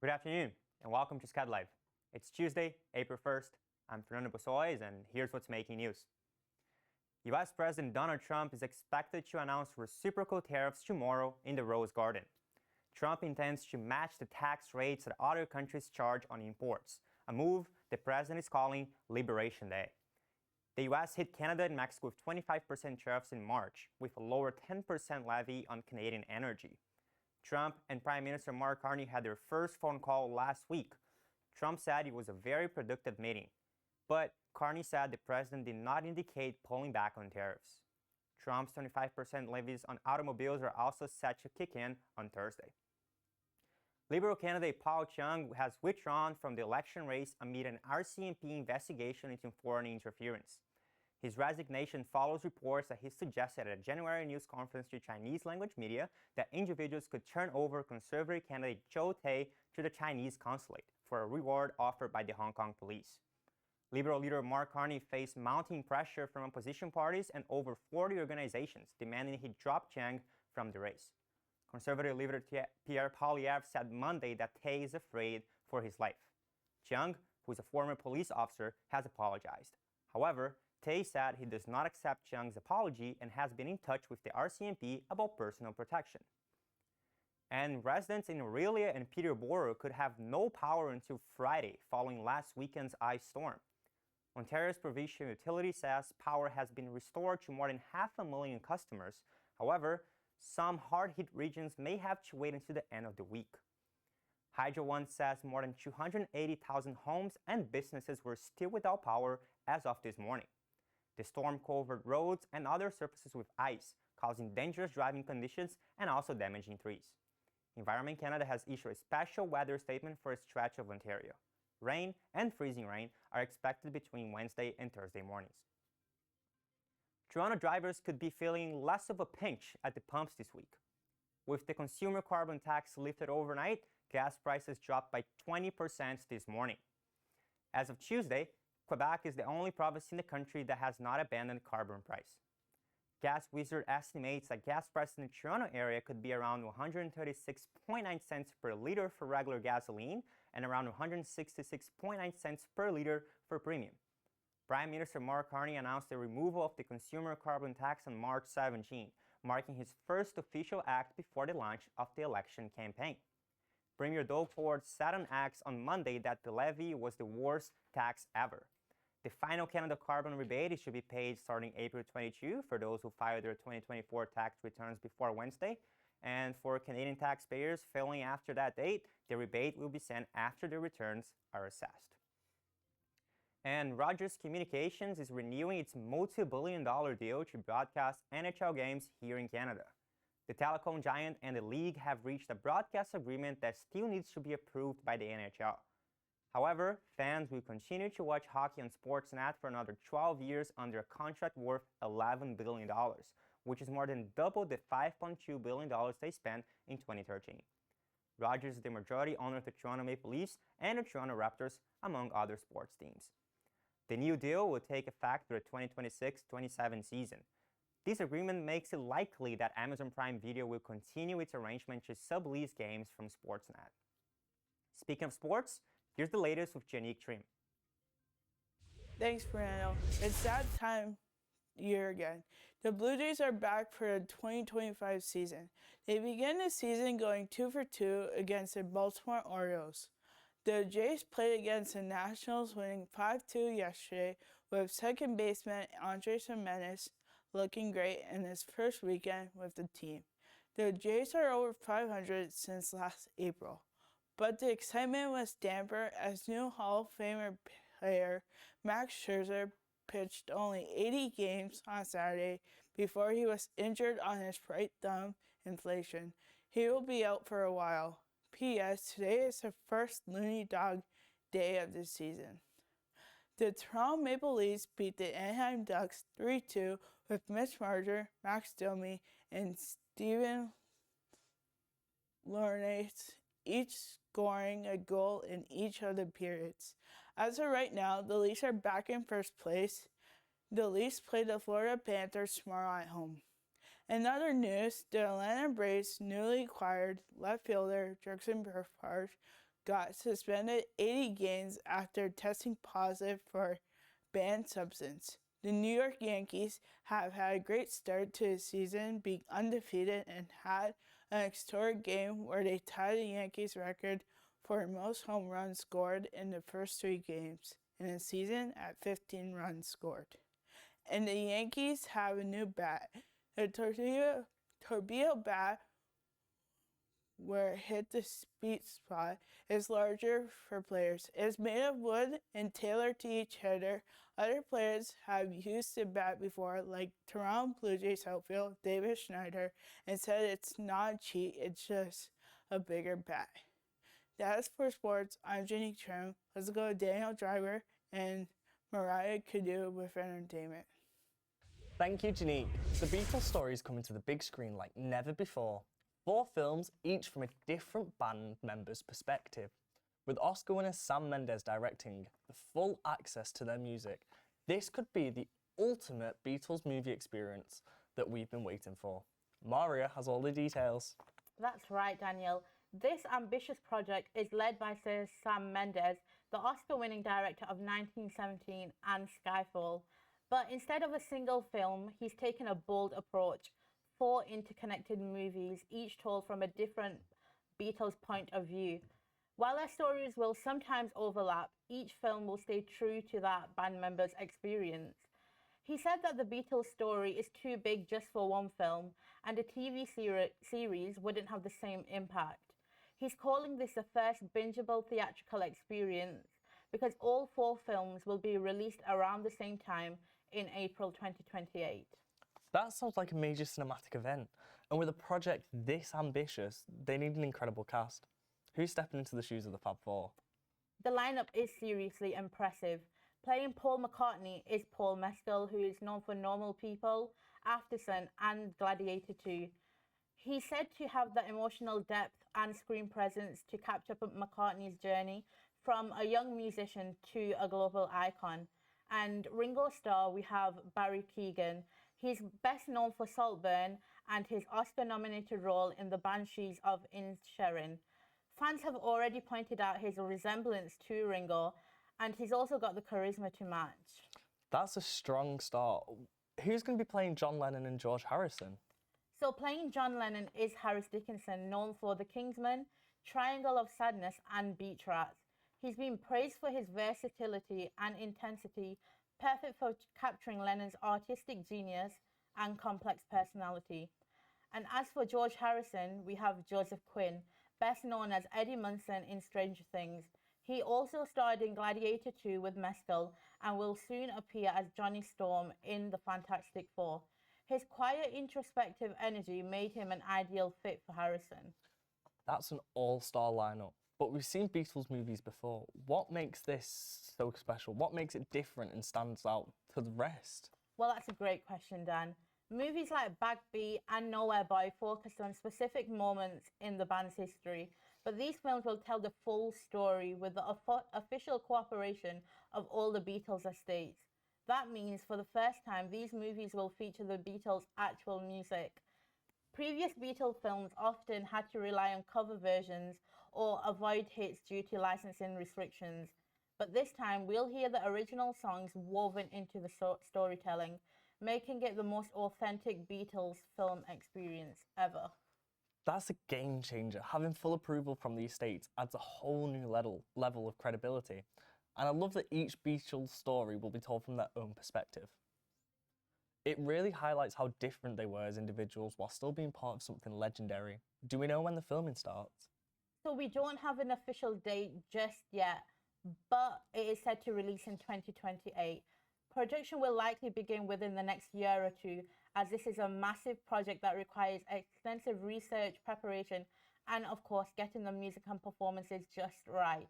Good afternoon, and welcome to SkedLive. It's Tuesday, April 1st. I'm Fernando Bosois, and here's what's making news. U.S. President Donald Trump is expected to announce reciprocal tariffs tomorrow in the Rose Garden. Trump intends to match the tax rates that other countries charge on imports, a move the president is calling Liberation Day. The U.S. hit Canada and Mexico with 25% tariffs in March, with a lower 10% levy on Canadian energy. Trump and Prime Minister Mark Carney had their first phone call last week. Trump said it was a very productive meeting, but Carney said the president did not indicate pulling back on tariffs. Trump's 25% levies on automobiles are also set to kick in on Thursday. Liberal candidate Paul Chung has withdrawn from the election race amid an RCMP investigation into foreign interference. His resignation follows reports that he suggested at a January news conference to Chinese-language media that individuals could turn over conservative candidate Zhou Tai to the Chinese consulate for a reward offered by the Hong Kong police. Liberal leader Mark Carney faced mounting pressure from opposition parties and over 40 organizations demanding he drop Chang from the race. Conservative leader Pierre Poilievre said Monday that Tai is afraid for his life. Chiang, who is a former police officer, has apologized. However, Tai said he does not accept Chiang's apology and has been in touch with the RCMP about personal protection. And residents in Aurelia and Peterborough could have no power until Friday following last weekend's ice storm. Ontario's provincial utility says power has been restored to more than 500,000 customers. However, some hard-hit regions may have to wait until the end of the week. Hydro One says more than 280,000 homes and businesses were still without power as of this morning. The storm covered roads and other surfaces with ice, causing dangerous driving conditions and also damaging trees. Environment Canada has issued a special weather statement for a stretch of Ontario. Rain and freezing rain are expected between Wednesday and Thursday mornings. Toronto drivers could be feeling less of a pinch at the pumps this week. With the consumer carbon tax lifted overnight, gas prices dropped by 20% this morning. As of Tuesday, Quebec is the only province in the country that has not abandoned carbon price. Gas Wizard estimates that gas prices in the Toronto area could be around 136.9 cents per liter for regular gasoline and around 166.9 cents per liter for premium. Prime Minister Mark Carney announced the removal of the consumer carbon tax on March 17, marking his first official act before the launch of the election campaign. Premier Doug Ford said on X on Monday that the levy was the worst tax ever. The final Canada carbon rebate should be paid starting April 22 for those who filed their 2024 tax returns before Wednesday. And for Canadian taxpayers failing after that date, the rebate will be sent after the returns are assessed. And Rogers Communications is renewing its multi-billion-dollar deal to broadcast NHL games here in Canada. The telecom giant and the league have reached a broadcast agreement that still needs to be approved by the NHL. However, fans will continue to watch hockey on Sportsnet for another 12 years under a contract worth $11 billion, which is more than double the $5.2 billion they spent in 2013. Rogers is the majority owner of the Toronto Maple Leafs and the Toronto Raptors, among other sports teams. The new deal will take effect for the 2026-27 season. This agreement makes it likely that Amazon Prime Video will continue its arrangement to sublease games from Sportsnet. Speaking of sports, here's the latest with Janique Trim. Thanks, Fernando. It's that time year again. The Blue Jays are back for the 2025 season. They begin the season going 2-for-2 against the Baltimore Orioles. The Jays played against the Nationals, winning 5-2 yesterday, with second baseman Andres Gimenez looking great in his first weekend with the team. The Jays are over 500 since last April. But the excitement was damper as new Hall of Famer player Max Scherzer pitched only 80 games on Saturday before he was injured on his right thumb inflation. He will be out for a while. P.S. Today is the first Looney Dog day of the season. The Toronto Maple Leafs beat the Anaheim Ducks 3-2 with Mitch Marner, Max Domi, and Steven Lornitz each scoring a goal in each of the periods. As of right now, the Leafs are back in first place. The Leafs play the Florida Panthers tomorrow at home. In other news, the Atlanta Braves newly acquired left fielder Jurickson Profar got suspended 80 games after testing positive for banned substance. The New York Yankees have had a great start to the season, being undefeated, and had an historic game where they tied the Yankees record for most home runs scored in the first 3 games in the season at 15 runs scored. And the Yankees have a new bat. The torpedo bat, where it hit the sweet spot, is larger for players. It is made of wood and tailored to each hitter. Other players have used the bat before, like Toronto Blue Jays outfield David Schneider, and said it's not a cheat, it's just a bigger bat. That's for sports. I'm Jenny Trim. Let's go to Daniel Driver and Mariah Cadu with entertainment. Thank you, Janique. The Beatles story is coming to the big screen like never before. 4 films, each from a different band member's perspective. With Oscar winner Sam Mendes directing the full access to their music, this could be the ultimate Beatles movie experience that we've been waiting for. Maria has all the details. That's right, Daniel. This ambitious project is led by Sir Sam Mendes, the Oscar-winning director of 1917 and Skyfall. But instead of a single film, he's taken a bold approach. 4 interconnected movies, each told from a different Beatles point of view. While their stories will sometimes overlap, each film will stay true to that band member's experience. He said that the Beatles story is too big just for one film, and a TV series wouldn't have the same impact. He's calling this the first bingeable theatrical experience because all 4 films will be released around the same time in April 2028. That sounds like a major cinematic event, and with a project this ambitious, they need an incredible cast. Who's stepping into the shoes of the Fab Four? The lineup is seriously impressive. Playing Paul McCartney is Paul Mescal, who is known for Normal People, Aftersun and Gladiator 2. He's said to have the emotional depth and screen presence to capture McCartney's journey from a young musician to a global icon. And Ringo Starr, we have Barry Keoghan. He's best known for Saltburn and his Oscar-nominated role in The Banshees of Inisherin. Fans have already pointed out his resemblance to Ringo, and he's also got the charisma to match. That's a strong start. Who's going to be playing John Lennon and George Harrison? So playing John Lennon is Harris Dickinson, known for The Kingsman, Triangle of Sadness and Beach Rats. He's been praised for his versatility and intensity, perfect for capturing Lennon's artistic genius and complex personality. And as for George Harrison, we have Joseph Quinn, best known as Eddie Munson in Stranger Things. He also starred in Gladiator 2 with Mescal and will soon appear as Johnny Storm in The Fantastic Four. His quiet, introspective energy made him an ideal fit for Harrison. That's an all-star lineup. But we've seen Beatles movies before. What makes this so special? What makes it different and stands out to the rest? Well, that's a great question, Dan. Movies like Bagby and Nowhere Boy focused on specific moments in the band's history, but these films will tell the full story with the official cooperation of all the Beatles estates. That means for the first time, these movies will feature the Beatles' actual music. Previous Beatles films often had to rely on cover versions or avoid hits due to licensing restrictions. But this time, we'll hear the original songs woven into the storytelling, making it the most authentic Beatles film experience ever. That's a game changer. Having full approval from the estates adds a whole new level of credibility. And I love that each Beatles story will be told from their own perspective. It really highlights how different they were as individuals while still being part of something legendary. Do we know when the filming starts? So we don't have an official date just yet, but it is set to release in 2028. Production will likely begin within the next year or two, as this is a massive project that requires extensive research, preparation, and of course, getting the music and performances just right.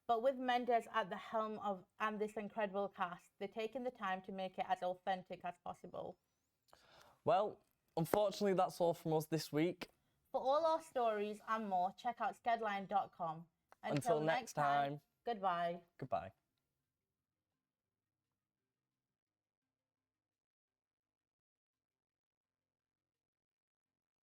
But with Mendes at the helm and this incredible cast, they're taking the time to make it as authentic as possible. Well, unfortunately, that's all from us this week. For all our stories and more, check out skedline.com. Until next time. Goodbye. Goodbye.